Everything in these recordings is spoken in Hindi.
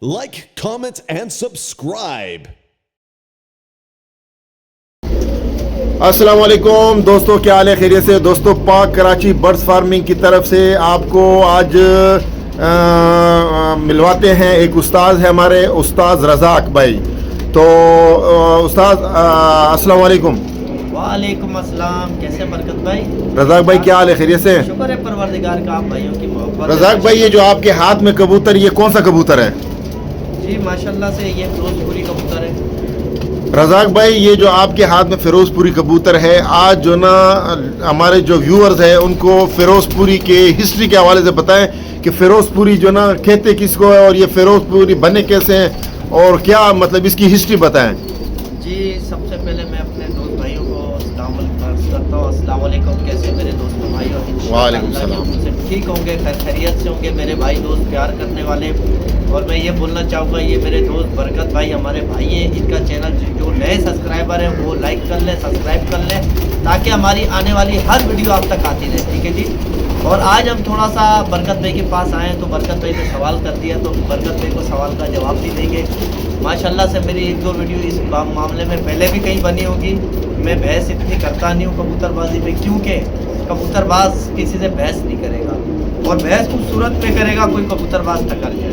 Like, comment, and subscribe. अस्सलाम वालेकुम दोस्तों, क्या हाल है? खैरियत से दोस्तों। पाक कराची बर्ड्स फार्मिंग की तरफ से आपको आज मिलवाते हैं। एक उस्ताद है हमारे, उस्ताद रज़ाक भाई। तो उस्ताद अस्सलाम वालेकुम। वालेकुम अस्सलाम। कैसे बरकत भाई? रज़ाक भाई क्या हाल है? खैरियत से? शुक्र है परवरदिगार का, आप भाइयों की मोहब्बत। रज़ाक भाई, ये जो आपके हाथ में कबूतर, ये कौन सा कबूतर है? जी माशाल्लाह से ये फिरोजपुरी कबूतर है। रज़ाक भाई, ये जो आपके हाथ में फिरोजपुरी कबूतर है, आज जो ना हमारे जो व्यूअर्स हैं उनको फिरोजपुरी के हिस्ट्री के हवाले से बताएं कि फिरोजपुरी जो ना कहते किसको है और ये फिरोजपुरी बने कैसे हैं और क्या मतलब इसकी हिस्ट्री बताएं। जी सबसे पहले मैं अपने दोस्त भाइयों को सलाम करता हूँ। अस्सलाम वालेकुम। कैसे मेरे दोस्तों भाइयों? वालेकुम सलाम। से ठीक होंगे, खैरियत से होंगे मेरे भाई दोस्त, प्यार करने वाले। और मैं ये बोलना चाहूँगा, ये मेरे दोस्त बरकत भाई हमारे भाई हैं। इनका चैनल जो नए सब्सक्राइबर हैं वो लाइक कर लें, सब्सक्राइब कर लें, ताकि हमारी आने वाली हर वीडियो आप तक आती रहे। ठीक है जी। और आज हम थोड़ा सा बरकत भाई के पास आए, तो बरकत भाई ने सवाल कर दिया, तो बरकत भाई को सवाल का जवाब भी देंगे। माशाल्लाह से मेरी एक दो वीडियो इस मामले में पहले भी कहीं बनी होगी। मैं बहस इतनी करता नहीं हूँ कबूतरबाजी में, क्योंकि कबूतरबाज किसी से बहस नहीं करेगा, और बहस खूबसूरत पे करेगा कोई कबूतरबाज टकर जाए।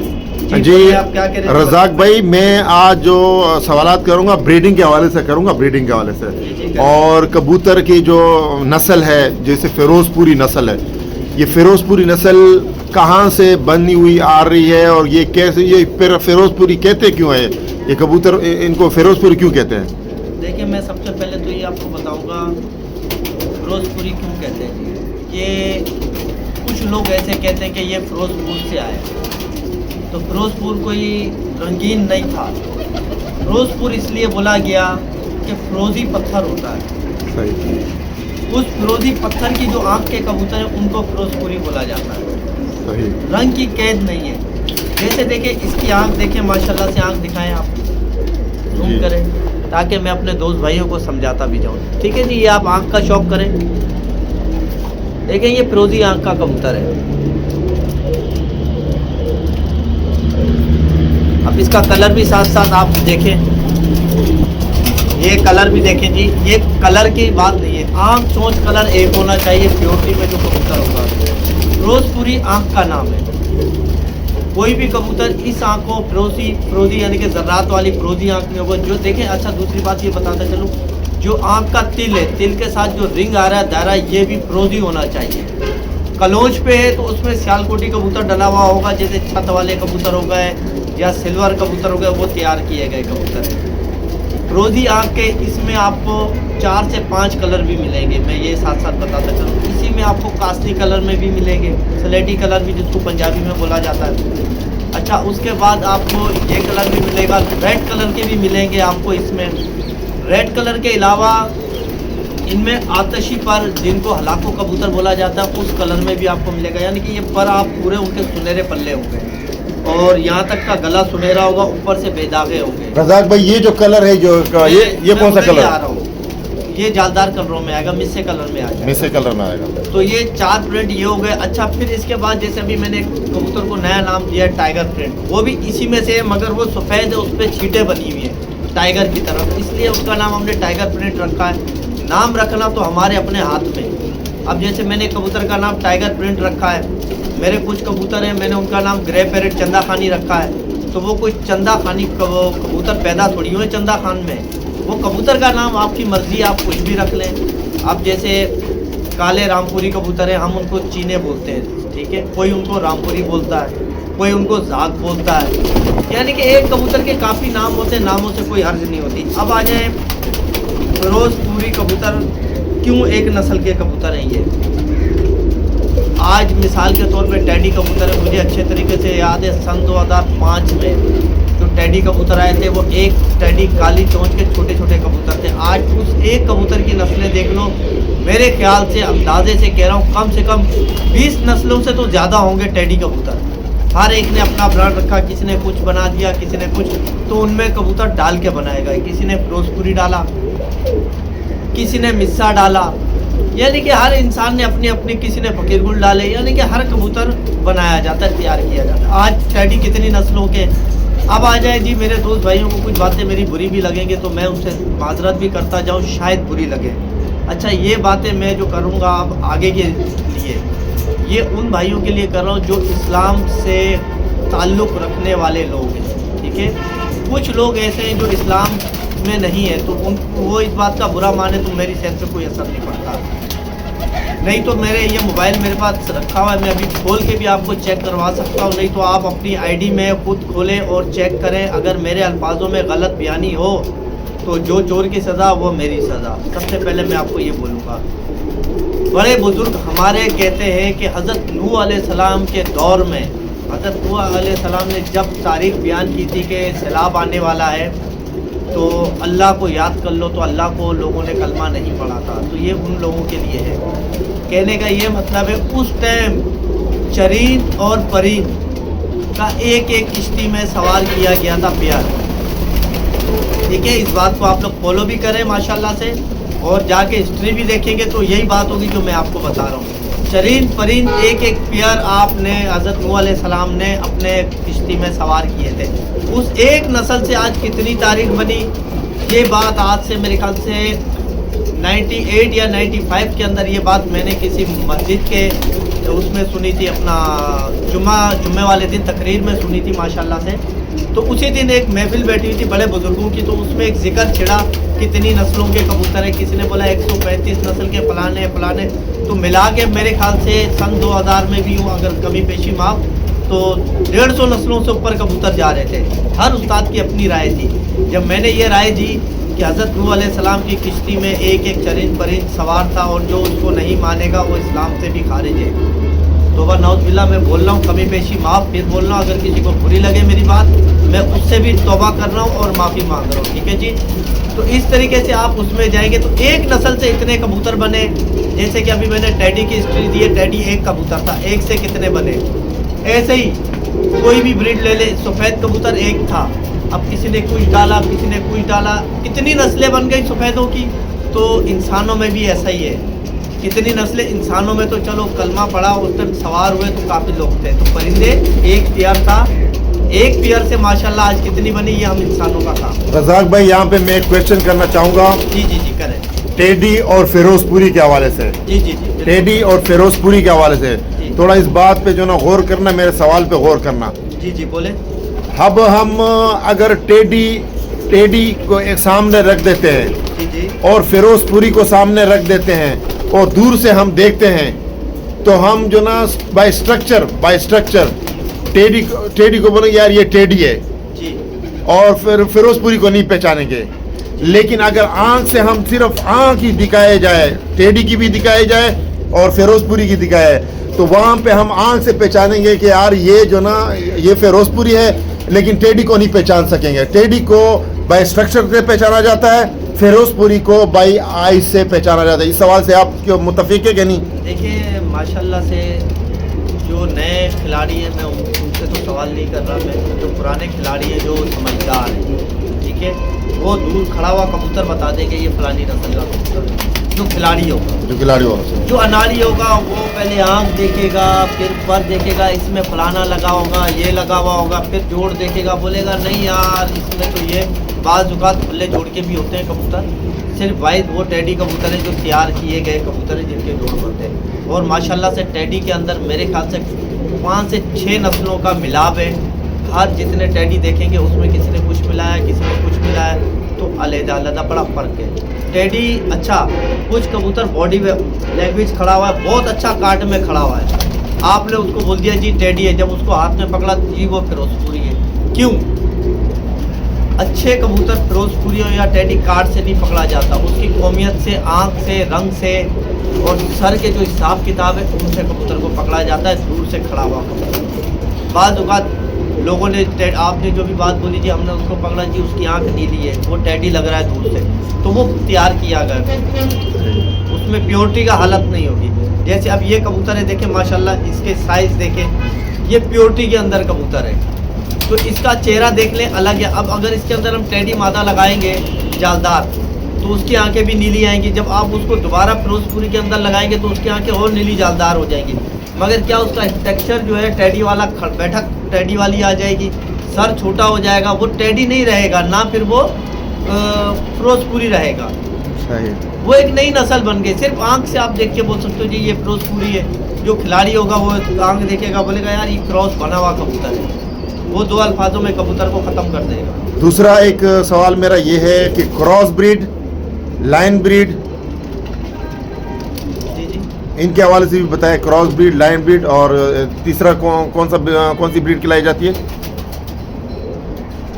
जी आप क्या कह रहे हैं रज़ाक भाई, मैं आज जो सवालात करूंगा ब्रीडिंग के हवाले से करूंगा, ब्रीडिंग के हवाले से। और कबूतर की जो नस्ल है, जैसे फिरोजपुरी नस्ल है, ये फिरोजपुरी नस्ल कहाँ से बनी हुई आ रही है और ये कैसे, ये फिरोजपुरी कहते क्यों है? ये कबूतर इनको फिरोजपुरी क्यों कहते हैं? देखिए, मैं सबसे पहले तो ये आपको बताऊंगा फिरोजपुरी क्यों कहते हैं। ये कुछ लोग ऐसे कहते हैं कि ये फिरोजपुर से आए, तो फिरोजपुर कोई रंगीन नहीं था। फिरोजपुर इसलिए बोला गया कि फिरोजी पत्थर होता है। सही। उस फिरोजी पत्थर की जो आँख के कबूतर है उनको फिरोजपुरी बोला जाता है। सही। रंग की कैद नहीं है। जैसे देखिए, इसकी आँख देखें, माशाल्लाह से आँख दिखाएं आप, जूम करें, ताकि मैं अपने दोस्त भाइयों को समझाता भी जाऊँ। ठीक है जी। ये आप आँख का शौक करें, देखें ये फिरोजी आँख का कबूतर है। अब इसका कलर भी साथ साथ आप देखें, ये कलर भी देखें जी। ये कलर की बात नहीं है, आँख चोंच कलर एक होना चाहिए प्योरिटी में जो कबूतर होगा। फिरोजपुरी आँख का नाम है। कोई भी कबूतर इस आँख को फिरोजी यानी कि जर्रात वाली फिरोजी आँख में होगा जो देखें। अच्छा, दूसरी बात ये बताता चलूँ, जो आँख का तिल है, तिल के साथ जो रिंग आ रहा है, दायरा, ये भी फिरोजी होना चाहिए। कलोज पे है तो उसमें सियालकोटी कबूतर डला हुआ होगा, जैसे छत वाले कबूतर हो गए या सिल्वर कबूतर हो गए, वो तैयार किए गए कबूतर है। फिरोजी आँख के इसमें आपको 4 से 5 कलर भी मिलेंगे, मैं ये साथ साथ बताता चलूँ। इसी में आपको कास्ती कलर में भी मिलेंगे, स्लेटी कलर भी जिसको पंजाबी में बोला जाता है। अच्छा, उसके बाद आपको ये कलर भी मिलेगा, रेड कलर के भी मिलेंगे आपको इसमें। रेड कलर के अलावा इनमें आतशी पर, जिनको हलाको कबूतर बोला जाता है, उस कलर में भी आपको मिलेगा। यानी कि ये पर आप पूरे उनके सुनहरे पल्ले होंगे और यहाँ तक का गला सुनहरा होगा, ऊपर से बेदागे होंगे। रज़ाक भाई, ये जो कलर है, जो ये कौन सा कलर आ रहा हूँ, ये जालदार कलरों में आएगा, मिस्से कलर में आएगा, मिस्से कलर में आएगा। तो ये 4 प्रिंट ये हो गए। अच्छा, फिर इसके बाद जैसे अभी मैंने कबूतर को नया नाम दिया है टाइगर प्रिंट, वो भी इसी में से है, मगर वो सफ़ेद है, उस पर छींटे बनी हुई है टाइगर की तरफ, इसलिए उसका नाम हमने टाइगर प्रिंट रखा है। नाम रखना तो हमारे अपने हाथ में। अब जैसे मैंने कबूतर का नाम टाइगर प्रिंट रखा है, मेरे कुछ कबूतर हैं, मैंने उनका नाम ग्रे पैरेट चंदा खानी रखा है, तो वो कोई चंदा खानी कबूतर पैदा थोड़ी हुए चंदा खान में। वो कबूतर का नाम आपकी मर्ज़ी, आप कुछ भी रख लें। अब जैसे काले रामपुरी कबूतर हैं, हम उनको चीने बोलते हैं, ठीक है। कोई उनको रामपुरी बोलता है, कोई उनको जाग बोलता है। यानी कि एक कबूतर के काफ़ी नाम होते हैं, नामों से कोई हर्ज नहीं होती। अब आ जाए फिरोजपुरी कबूतर क्यों एक नस्ल के कबूतर हैं ये। आज मिसाल के तौर पे टैडी कबूतर है, मुझे अच्छे तरीके से याद है सन 2005 में जो टैडी कबूतर आए थे, वो एक टैडी काली चोंच के छोटे छोटे कबूतर थे। आज उस एक कबूतर की नस्लें देख लो, मेरे ख्याल से अंदाजे से कह रहा हूँ, कम से कम 20 नस्लों से तो ज़्यादा होंगे टैडी कबूतर। हर एक ने अपना ब्रांड रखा, किसी ने कुछ बना दिया, किसी ने कुछ, तो उनमें कबूतर डाल के बनाए गए। किसी ने फिरोजपुरी डाला, किसी ने मिस्सा डाला, यानी कि हर इंसान ने अपनी अपनी, किसी ने फकीरगुल डाले, यानी कि हर कबूतर बनाया जाता है, तैयार किया जाता है। आज टैडी कितनी नस्लों के अब आ जाए जी, मेरे दोस्त भाइयों को कुछ बातें मेरी बुरी भी लगेंगे तो मैं उनसे माजरत भी करता जाऊँ, शायद बुरी लगे। अच्छा, ये बातें मैं जो करूँगा अब आगे के लिए, ये उन भाइयों के लिए कर रहा हूँ जो इस्लाम से ताल्लुक़ रखने वाले लोग हैं, ठीक है। कुछ लोग ऐसे हैं जो इस्लाम में नहीं है, तो वो इस बात का बुरा माने तो मेरी सेहत पे कोई असर नहीं पड़ता। नहीं तो मेरे ये मोबाइल मेरे पास रखा हुआ है, मैं अभी खोल के भी आपको चेक करवा सकता हूँ। नहीं तो आप अपनी आईडी में खुद खोलें और चेक करें। अगर मेरे अल्फाजों में गलत बयानी हो तो जो चोर की सज़ा वो मेरी सज़ा। सबसे पहले मैं आपको ये बोलूँगा, बड़े बुज़ुर्ग हमारे कहते हैं कि हज़रत नूह अलैहिस्सलाम के दौर में, हज़रत नूह अलैहिस्सलाम ने जब तारीख बयान की थी कि सैलाब आने वाला है तो अल्लाह को याद कर लो, तो अल्लाह को लोगों ने कलमा नहीं पढ़ा था। तो ये उन लोगों के लिए है। कहने का ये मतलब है, उस टाइम चरीन और परीन का एक एक किश्ती में सवार किया गया था प्यार, ठीक है। इस बात को आप लोग फॉलो भी करें माशाल्लाह से, और जाके हिस्ट्री भी देखेंगे तो यही बात होगी जो मैं आपको बता रहा हूँ। चरीन परीन एक एक पेयर आपने हज़रत नूह अलैहिस्सलाम ने अपने किश्ती में सवार किए थे। उस एक नस्ल से आज कितनी तारीख बनी, ये बात आज से मेरे ख्याल से 98 या 95 के अंदर ये बात मैंने किसी मस्जिद के उसमें सुनी थी, अपना जुम्मे वाले दिन तकरीर में सुनी थी माशाल्लाह से। तो उसी दिन एक महफिल बैठी हुई थी बड़े बुजुर्गों की, तो उसमें एक जिक्र छिड़ा कितनी नस्लों के कबूतर है। किसी ने बोला 135 नस्ल के फलाने फलाने, तो मिला के मेरे ख्याल से सन 2000 में भी हूँ, अगर कमी पेशी माफ, तो 150 नस्लों से ऊपर कबूतर जा रहे थे। हर उस्ताद की अपनी राय थी। जब मैंने ये राय दी कि हज़रत नूह अलैहिस्सलाम की किश्ती में एक एक चरिंद परिंद सवार था और जो उसको नहीं मानेगा वो इस्लाम से भी खारिज है। तौबा नौज़ुबिल्लाह, मैं बोल रहा हूँ, कमी पेशी माफ़, फिर बोल रहा हूँ, अगर किसी को बुरी लगे मेरी बात, मैं उससे भी तौबा कर रहा हूँ और माफ़ी मांग रहा हूँ, ठीक है जी। तो इस तरीके से आप उसमें जाएंगे तो एक नस्ल से इतने कबूतर बने। जैसे कि अभी मैंने टैडी की हिस्ट्री दी है, टैडी एक कबूतर था, एक से कितने बने। ऐसे ही कोई भी ब्रीड ले ले, सफ़ेद कबूतर एक था, अब किसी ने कुछ डाला, किसी ने कुछ डाला, कितनी नस्लें बन गई सफ़ेदों की। तो इंसानों में भी ऐसा ही है, कितनी नस्लें। इंसानों में तो चलो कलमा पड़ा, उस टाइम सवार हुए तो काफ़ी लोग थे, तो परिंदे एक पेयर था, एक पेयर से माशाल्लाह आज कितनी बनी, ये हम इंसानों का काम। रज़ाक भाई, यहाँ पे मैं एक क्वेश्चन करना चाहूँगा। जी जी जी करें। टेडी और फिरोजपुरी के हवाले से। जी जी जी। टेडी और फिरोजपुरी के हवाले से थोड़ा इस बात पे जो ना गौर करना, मेरे सवाल पे गौर करना। जी जी बोले। अब हम अगर टेडी को एक सामने रख देते हैं जी जी और फिरोजपुरी को सामने रख देते हैं और दूर से हम देखते हैं, तो हम जो ना बाय स्ट्रक्चर टेडी को बोलेंगे यार ये टेडी है जी, और फिर फिरोजपुरी को नहीं पहचानेंगे। लेकिन अगर आंख से हम सिर्फ आंख ही दिखाए जाए, टेडी की भी दिखाई जाए और फिरोजपुरी की दिखाए, तो वहाँ पे हम आंख से पहचानेंगे कि यार ये जो ना ये फिरोजपुरी है, लेकिन टेडी को नहीं पहचान सकेंगे। टेडी को बाय स्ट्रक्चर से पहचाना जाता है, फिरोजपुरी को बाय आई से पहचाना जाता है। इस सवाल से आप क्यों मुत्तफिक है कि नहीं? देखिए माशाल्लाह से जो नए खिलाड़ी हैं, मैं उनसे तो सवाल नहीं कर रहा, मैं जो पुराने खिलाड़ी हैं, जो समझदार हैं, ठीक है, वो दूर खड़ा हुआ कबूतर बता देंगे ये फलानी नस्ल का कबूतर। जो खिलाड़ी होगा, जो अनाड़ी होगा, वो पहले आँख देखेगा, फिर पर देखेगा, इसमें फलाना लगा होगा, ये लगा हुआ होगा, फिर जोड़ देखेगा, बोलेगा नहीं यार इसमें तो ये। बाज़ औक़ात खुले जोड़ के भी होते हैं कबूतर, सिर्फ वाइज वो टेडी कबूतर है जो तैयार किए गए कबूतर है जिनके जोड़ बनते हैं। और माशाल्लाह से टेडी के अंदर मेरे ख्याल से 5 से 6 नस्लों का मिलाप है। हर जितने टेडी देखेंगे उसमें किसी ने कुछ मिलाया, किसी ने कुछ मिलाया, तो अलग-अलग बड़ा फ़र्क है। टेडी अच्छा, कुछ कबूतर बॉडी में लैंग्वेज खड़ा हुआ है, बहुत अच्छा काट में खड़ा हुआ है, आपने उसको बोल दिया जी टेडी है, जब उसको हाथ में पकड़ा जी वो फिरोजपुरी है। क्यों? अच्छे कबूतर फिरोजपुरी या टेडी कार्ड से नहीं पकड़ा जाता, उसकी कौमियत से, आँख से, रंग से और सर के जो हिसाब किताब है उनसे कबूतर को पकड़ा जाता है, दूर से खड़ा हुआ कबूतर। बाद औक़ात लोगों ने आपने जो भी बात बोली जी हमने उसको पकड़ा जी उसकी आँख नीली है, वो टेडी लग रहा है दूर से, तो वो तैयार किया गया, उसमें प्योरिटी का हालत नहीं होगी। जैसे अब ये कबूतर है, देखें माशाल्लाह इसके साइज़ देखें, ये प्योरिटी के अंदर कबूतर है, तो इसका चेहरा देख लें अलग है। अब अगर इसके अंदर हम टेडी मादा लगाएंगे जालदार, तो उसकी आंखें भी नीली आएंगी। जब आप उसको दोबारा फिरोजपुरी के अंदर लगाएंगे तो उसकी आंखें और नीली जालदार हो जाएंगी। मगर क्या उसका टेक्सचर जो है टेडी वाला, बैठक टेडी वाली आ जाएगी, सर छोटा हो जाएगा, वो टेडी नहीं रहेगा ना, फिर वो फिरोजपुरी रहेगा। सही। वो एक नई नस्ल बन गई। सिर्फ आंख से आप देख के बोल सकते हो जी ये फिरोजपुरी है। जो खिलाड़ी होगा वो आंख देखेगा, बोलेगा यार ये क्रॉस बना हुआ कबूतर है। वो 2 अल्फाजों में कबूतर को ख़त्म कर देगा। दूसरा एक सवाल मेरा ये है कि क्रॉस ब्रीड, लाइन ब्रीड, जी जी। इनके हवाले से भी बताएं। क्रॉस ब्रीड, लाइन ब्रीड और तीसरा कौन सी ब्रीड खिलाई जाती है?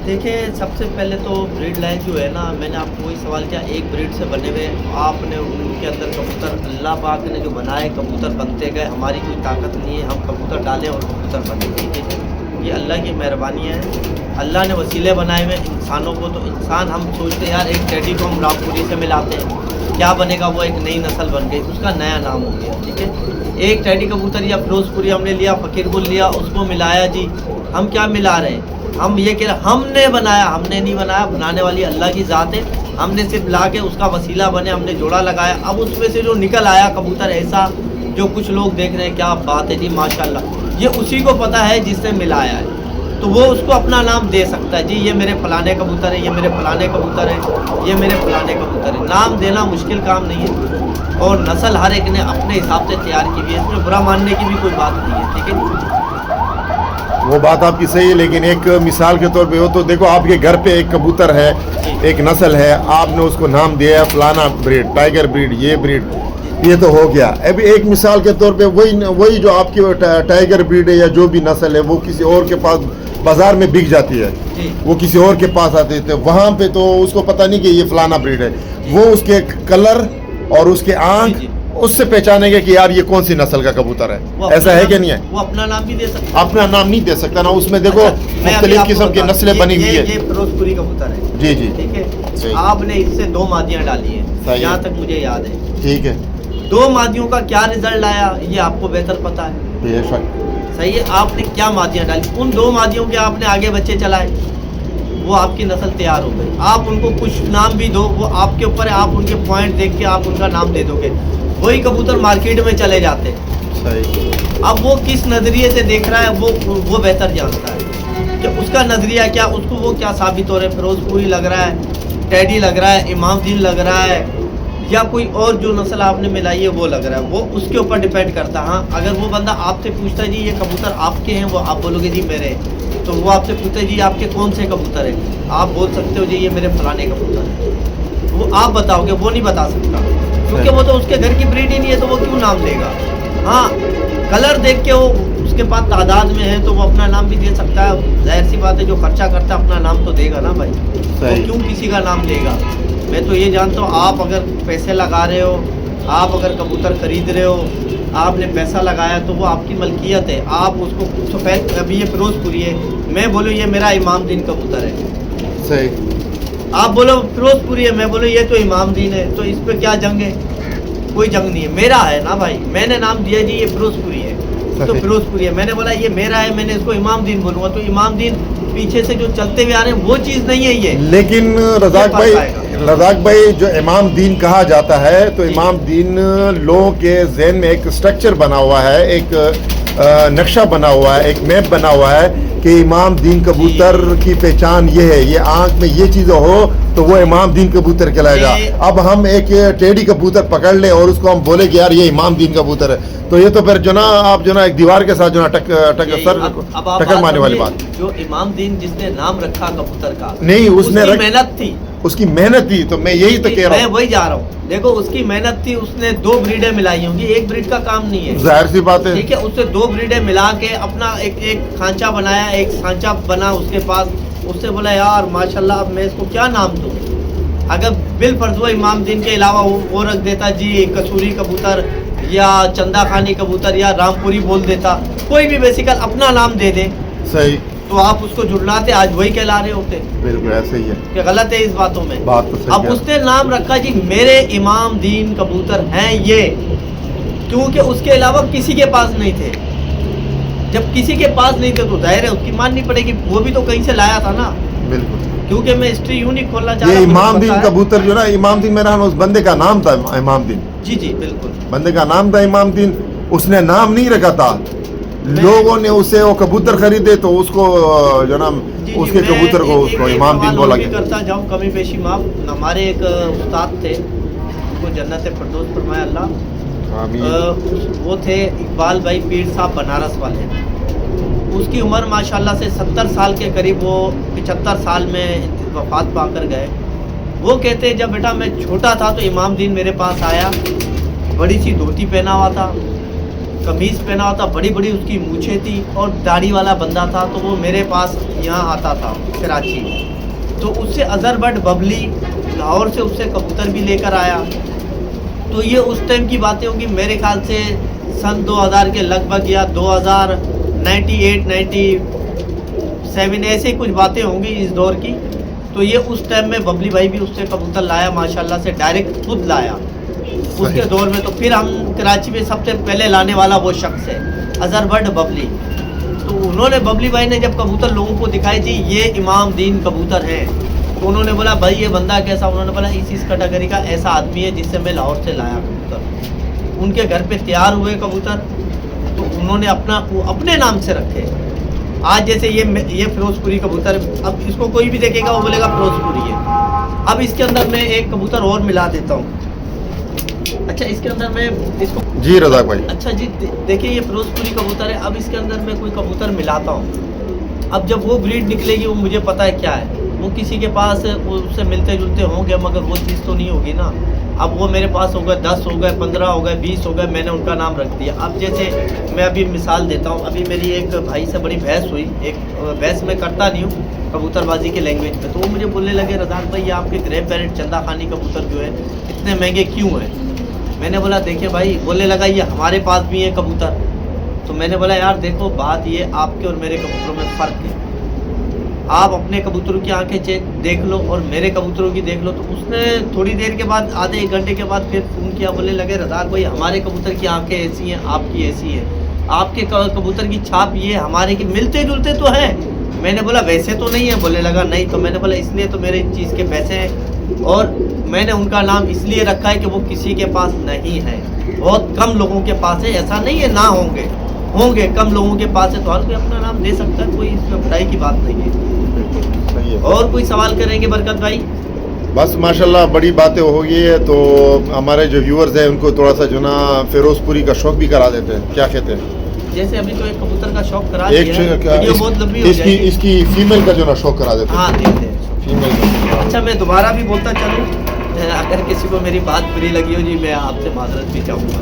देखिए सबसे पहले तो ब्रीड लाइन जो है ना, मैंने आपको वही सवाल किया, एक ब्रीड से बने हुए आपने उनके अंदर कबूतर, अल्लाह पाक ने जो बनाए कबूतर बनते गए। हमारी कोई ताकत नहीं है हम कबूतर डालें और कबूतर बने, ठीक है। ये अल्लाह की मेहरबानी है। अल्लाह ने वसीले बनाए हुए इंसानों को, तो इंसान हम सोचते हैं यार एक टेडी को हम रामपुरी से मिलाते हैं, क्या बनेगा? वो एक नई नस्ल बन गई, उसका नया नाम हो गया, ठीक है। एक टेडी कबूतर या फिरोजपुरी हमने लिया, फकीरगुल लिया, उसको मिलाया जी। हम क्या मिला रहे हैं? हम ये कह रहे हमने बनाया, हमने नहीं बनाया, बनाने वाली अल्लाह की ज़ात है। हमने सिर्फ ला के उसका वसीला बने, हमने जोड़ा लगाया। अब उसमें से जो निकल आया कबूतर ऐसा जो कुछ लोग देख रहे हैं, क्या बात है जी माशाल्लाह, ये उसी को पता है जिसने मिलाया है। तो वो उसको अपना नाम दे सकता है जी ये मेरे फलाने कबूतर है, ये मेरे फलाने कबूतर है, ये मेरे फलाने कबूतर है। नाम देना मुश्किल काम नहीं है और नस्ल हर एक ने अपने हिसाब से तैयार की हुई है, इसमें बुरा मानने की भी कोई बात नहीं है, ठीक है। वो बात आपकी सही है, लेकिन एक मिसाल के तौर पे हो तो देखो आपके घर पे एक कबूतर है, एक नस्ल है, आपने उसको नाम दिया है फलाना ब्रीड, टाइगर ब्रीड, ये ब्रीड, ये तो हो गया। अभी एक मिसाल के तौर पे वही जो आपकी टाइगर ब्रीड है या जो भी नस्ल है वो किसी और के पास बाजार में बिक जाती है, वो किसी और के पास आते थे, वहाँ पे तो उसको पता नहीं कि ये फलाना ब्रीड है। वो उसके कलर और उसके आंख उससे पहचानेंगे कि यार ये कौन सी नस्ल का कबूतर है। ऐसा है कि नहीं है? वो अपना नाम भी दे सकता, अपना नाम नहीं दे सकता ना, उसमें देखो मुख्तलिफ किस्म की नस्लें बनी हुई है। ये फिरोजपुरी कबूतर है जी जी, ठीक है। आपने इससे 2 मादियाँ डाली हैं, यहाँ तक मुझे याद है, ठीक है। 2 मादियों का क्या रिजल्ट आया ये आपको बेहतर पता है, बेशक सही है। आपने क्या मादियाँ डाली, उन 2 मादियों के आपने आगे बच्चे चलाए, वो आपकी नस्ल तैयार हो गई। आप उनको कुछ नाम भी दो, वो आपके ऊपर है, आप उनके पॉइंट देख के आप उनका नाम दे दोगे। वही कबूतर मार्केट में चले जाते हैं, सही। अब वो किस नज़रिए से देख रहा है वो बेहतर जानता है कि उसका नज़रिया क्या, उसको वो क्या साबित हो रहा है। फिरोजपुरी लग रहा है, टेडी लग रहा है, इमामदीन लग रहा है, या कोई और जो नस्ल आपने मिलाई है वो लग रहा है, वो उसके ऊपर डिपेंड करता है। हाँ, अगर वो बंदा आपसे पूछता है जी ये कबूतर आपके हैं, वो आप बोलोगे जी मेरे, तो वो आपसे पूछता है जी आपके कौन से कबूतर है, आप बोल सकते हो जी ये मेरे फलाने कबूतर है। वो आप बताओगे, वो नहीं बता सकता, क्योंकि वो तो उसके घर की ब्रीड ही नहीं है, तो वो क्यों नाम देगा। हाँ, कलर देख के वो उसके पास तादाद में है तो वो अपना नाम भी दे सकता है। जाहिर सी बात है जो खर्चा करता है अपना नाम तो देगा ना भाई, वो क्यों किसी का नाम देगा। मैं तो ये जानता हूँ, आप अगर पैसे लगा रहे हो, आप अगर कबूतर खरीद रहे हो, आपने पैसा लगाया तो वो आपकी मलकियत है। आप उसको सफ़ेद, अभी ये फिरोजपुरी है, मैं बोलूँ ये मेरा इमामदीन कबूतर है, सही। आप बोलो फिरोजपुरी है, मैं बोलो ये तो इमामदीन है, तो इस पे क्या जंग है? कोई जंग नहीं है, मेरा है ना भाई। मैंने नाम दिया जी ये फिरोजपुरी है तो फिरोजपुरी है, मैंने बोला ये मेरा है, मैंने इसको इमामदीन बोलूँगा, तो इमामदीन पीछे से जो चलते हुए आ रहे हैं वो चीज़ नहीं है ये। लेकिन रज़ाक भाई जो इमामदीन कहा जाता है, तो इमामदीन लोगों के जहन में एक स्ट्रक्चर बना हुआ है, एक नक्शा बना हुआ है, एक मैप बना हुआ है कि इमामदीन कबूतर की पहचान ये है, ये आंख में ये चीज़ें हो तो वो इमामदीन कबूतर कहलाएगा। अब हम एक टेडी कबूतर पकड़ लें और उसको हम बोले कि यार ये इमामदीन कबूतर है, तो ये तो फिर जो ना आप जो ना एक दीवार के साथ जो ना टक्कर मारने वाली बात। जो इमामदीन जिसने नाम रखा कबूतर का, नहीं उसने मेहनत थी, उसकी मेहनत थी, तो मैं यही तो कह रहा हूँ, मैं वही जा रहा हूँ। देखो उसकी मेहनत थी, उसने 2 ब्रीडें मिलाई होंगी, एक ब्रीड का काम नहीं है, जाहिर सी बात है, ठीक है। उससे 2 ब्रीडें मिला के अपना एक खांचा बनाया, एक सांचा बना उसके पास, उससे बोला यार माशाल्लाह अब मैं इसको क्या नाम दूँ। अगर बिल फर्ज वो इमामदीन के अलावा वो रख देता जी कसूरी कबूतर या चंदा खानी कबूतर या रामपुरी बोल देता, कोई भी बेसिकल अपना नाम दे दे, सही, तो आप उसको जुड़लाते, आज वही कहला रहे होते। बिल्कुल ऐसे ही है, क्या गलत है इस बातों में? बात तो सही अब उसने नाम रखा जी मेरे इमामदीन कबूतर हैं ये, क्योंकि उसके अलावा किसी के पास नहीं थे। जब किसी के पास नहीं थे तो जाहिर है उसकी माननी पड़ेगी, वो भी तो कहीं से लाया था ना। बिल्कुल, क्योंकि मैं हिस्ट्री यूं नहीं खोलना चाह रहा। ये इमामदीन कबूतर जो ना, इमामदीन मेरा उस बंदे का नाम था, इमामदीन, जी जी बिल्कुल, बंदे का नाम था इमामदीन, उसने नाम नहीं रखा था, लोगों ने उसे वो कबूतर खरीदे तो उसको जो ना उसके मैं कबूतर को उसको इमाम दिन बोला गया गया। करता जाऊँ कमी पेशी माफ। हमारे एक उस्ताद थे, उनको जन्नत फिरदौस फरमाए अल्लाह। आमीन। वो थे इकबाल भाई पीर साहब बनारस वाले। उसकी उम्र माशाल्लाह से 70 साल के करीब, वो 75 साल में वफात पाकर गए। वो कहते जब बेटा मैं छोटा था तो इमाम दीन मेरे पास आया, बड़ी सी धोती पहना हुआ था, कमीज़ पहना हुआ था, बड़ी बड़ी उसकी मूछें थी और दाढ़ी वाला बंदा था। तो वो मेरे पास यहाँ आता था कराची, तो उससे अज़हर बट बबली लाहौर से उससे कबूतर भी लेकर आया। तो ये उस टाइम की बातें होंगी, मेरे ख्याल से सन 2000 के लगभग या 2098 97 ऐसे कुछ बातें होंगी इस दौर की। तो ये उस टाइम में बबली भाई भी उससे कबूतर लाया माशाल्लाह से, डायरेक्ट खुद लाया उसके दौर में। तो फिर हम कराची में सबसे पहले लाने वाला वो शख्स है अज़हर बट बबली। तो उन्होंने बबली भाई ने जब कबूतर लोगों को दिखाई जी ये इमाम दीन कबूतर हैं, तो उन्होंने बोला भाई ये बंदा कैसा? उन्होंने बोला इस कैटेगरी का ऐसा आदमी है जिससे मैं लाहौर से लाया कबूतर। उनके घर पे तैयार हुए कबूतर, तो उन्होंने अपने नाम से रखे। आज जैसे ये फिरोजपुरी कबूतर, अब इसको कोई भी देखेगा वो बोलेगा फिरोजपुरी है। अब इसके अंदर मैं एक कबूतर और मिला देता हूँ। अच्छा, इसके अंदर मैं इसको जी रज़ाक भाई। अच्छा जी देखिए ये फिरोजपुरी कबूतर है। अब इसके अंदर मैं कोई कबूतर मिलाता हूँ, अब जब वो ब्रीड निकलेगी वो मुझे पता है क्या है। वो किसी के पास उससे मिलते जुलते होंगे मगर वो चीज़ तो नहीं होगी ना। अब वो मेरे पास हो गए 10 हो गए 15 हो गए 20 हो गए, मैंने उनका नाम रख दिया। अब जैसे मैं अभी मिसाल देता हूँ, अभी मेरी एक भाई से बड़ी बहस हुई। एक बहस मैं करता नहीं हूँ कबूतरबाजी के लैंग्वेज में, तो वो मुझे बोलने लगे रज़ाक भाई ये आपके ग्रे पैरेट चंदा खानी कबूतर जो है इतने महंगे क्यों हैं? मैंने बोला देखिए भाई, बोलने लगा ये हमारे पास भी है कबूतर। तो मैंने बोला यार देखो बात ये आपके और मेरे कबूतरों में फ़र्क है। आप अपने कबूतरों की आंखें चेक देख लो और मेरे कबूतरों की देख लो। तो उसने थोड़ी देर के बाद, आधे एक घंटे के बाद फिर फ़ोन किया, बोलने लगे रज़ाक भाई हमारे कबूतर की आंखें ऐसी हैं, आपकी ऐसी है, आपके कबूतर की छाप ये, हमारे की मिलते जुलते तो हैं। मैंने बोला वैसे तो नहीं है। बोलने लगा नहीं। तो मैंने बोला इसलिए तो मेरे चीज़ के पैसे हैं और मैंने उनका नाम इसलिए रखा है कि वो किसी के पास नहीं है, बहुत कम लोगों के पास है। ऐसा नहीं है ना होंगे कम लोगों के पास है, तो हर कोई अपना नाम दे सकता है, कोई इसमें बुराई की बात नहीं है। सही है। और कोई सवाल करेंगे बरकत भाई? बस माशाल्लाह बड़ी बातें हो गई है, तो हमारे जो व्यूअर्स हैं उनको थोड़ा सा जो ना फिरोजपुरी का शौक भी करा देते हैं, क्या कहते हैं? जैसे अभी तो एक कबूतर का शौक करा एक दिया है, वीडियो बहुत लंबी हो जाएगी। इसकी फीमेल का जो ना शौक करा देते हैं। हाँ देखते हैं। फीमेल का। अच्छा मैं दोबारा भी बोलता चलूँ, अगर किसी को मेरी बात बुरी लगी हो जी मैं आपसे माजरत भी चाहूँगा।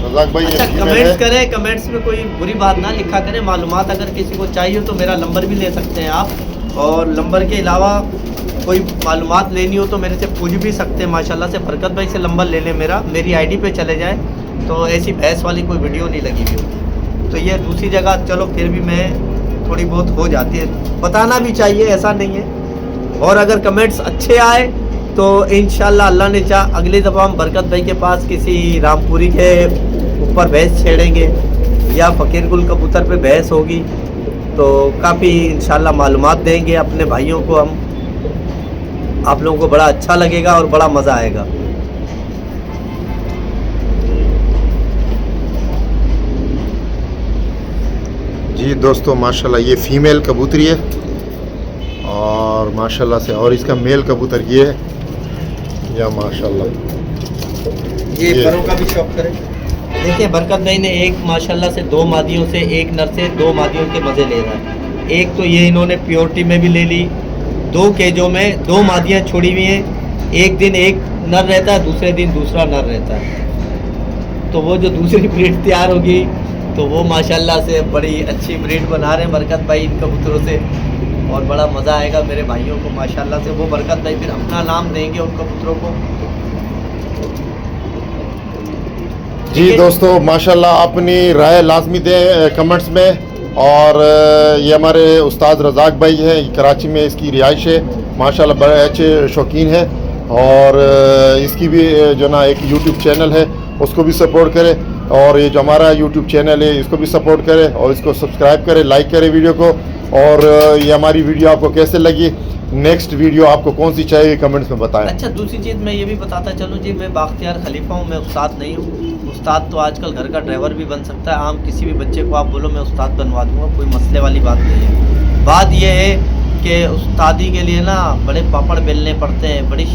रज़ाक भाई अच्छा ये फीमेल कमेंट्स है। करें, कमेंट्स में कोई बुरी बात ना लिखा करें। मालूमात अगर किसी को चाहिए तो मेरा नंबर भी ले सकते हैं आप, और नंबर के अलावा कोई मालूमात लेनी हो तो मेरे से पूछ भी सकते हैं। माशाल्लाह से बरकत भाई से नंबर ले लें मेरी आईडी पे चले जाएं, तो ऐसी बहस वाली कोई वीडियो नहीं लगी हुई। तो ये दूसरी जगह चलो फिर भी मैं थोड़ी बहुत हो जाती है, बताना भी चाहिए, ऐसा नहीं है। और अगर कमेंट्स अच्छे आए तो इंशाल्लाह अल्लाह ने चाह अगली दफ़ा हम बरकत भाई के पास किसी रामपुरी के ऊपर बहस छेड़ेंगे या फ़कीर गुल कबूतर पे बहस होगी, तो काफ़ी इंशाल्लाह मालूमात देंगे अपने भाइयों को हम। आप लोगों को बड़ा अच्छा लगेगा और बड़ा मज़ा आएगा। जी दोस्तों माशाल्लाह ये फीमेल कबूतरी है और माशाल्लाह से, और इसका मेल कबूतर ये है या माशाल्लाह ये परों का भी शौक करें। देखिए बरकत भाई ने एक माशाल्लाह से 2 मादियों से, एक नर से 2 मादियों के मज़े ले रहा है। एक तो ये इन्होंने प्योरिटी में भी ले ली, 2 केजों में 2 मादियाँ छोड़ी हुई हैं। एक दिन एक नर रहता है, दूसरे दिन दूसरा नर रहता है। तो वो जो दूसरी ब्रीड तैयार होगी तो वो माशाल्लाह से बड़ी अच्छी ब्रीड बना रहे हैं बरकत भाई इन कबूतरों से, और बड़ा मज़ा आएगा मेरे भाइयों को माशाल्लाह से। वो बरकत भाई फिर अपना नाम देंगे उन कबूतरों को। जी दोस्तों माशाल्लाह अपनी राय लाजमी दें कमेंट्स में। और ये हमारे उस्ताद रज़ाक भाई हैं, कराची में इसकी रिहाइश है, माशाल्लाह बड़े अच्छे शौकीन हैं। और इसकी भी जो ना एक यूट्यूब चैनल है उसको भी सपोर्ट करें, और ये जो हमारा यूट्यूब चैनल है इसको भी सपोर्ट करें और इसको सब्सक्राइब करें, लाइक करें वीडियो को। और ये हमारी वीडियो आपको कैसे लगी नेक्स्ट वीडियो आपको कौन सी चाहिए कमेंट्स में बताएं। अच्छा, दूसरी चीज़ मैं ये भी बताता चलूँ जी, मैं बाख्तियार खलीफा हूँ, मैं उस्ताद नहीं हूँ। उस्ताद तो आजकल घर का ड्राइवर भी बन सकता है। आम किसी भी बच्चे को आप बोलो मैं उस्ताद बनवा दूँगा, कोई मसले वाली बात नहीं है। बात यह है कि उस्तादी के लिए ना बड़े पापड़ बेलने पड़ते हैं, बड़ी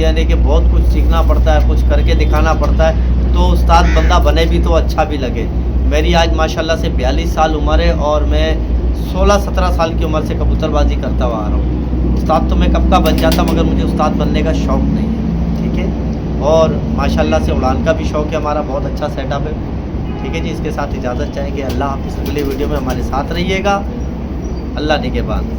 यानी कि बहुत कुछ सीखना पड़ता है, कुछ करके दिखाना पड़ता है, तो उस्ताद बंदा बने भी तो अच्छा भी लगे। मेरी आज माशाल्लाह से 42 साल उम्र है और मैं 16-17 साल की उम्र से कबूतरबाजी करता हुआ आ रहा हूँ। उस्ताद तो मैं कब का बन जाता, मगर मुझे उस्ताद बनने का शौक़ नहीं है, ठीक है। और माशाल्लाह से उड़ान का भी शौक़ है, हमारा बहुत अच्छा सेटअप है, ठीक है जी। इसके साथ इजाज़त चाहेंगे। अल्लाह हाफ़िज़। अगले वीडियो में हमारे साथ रहिएगा। अल्लाह निगहबान।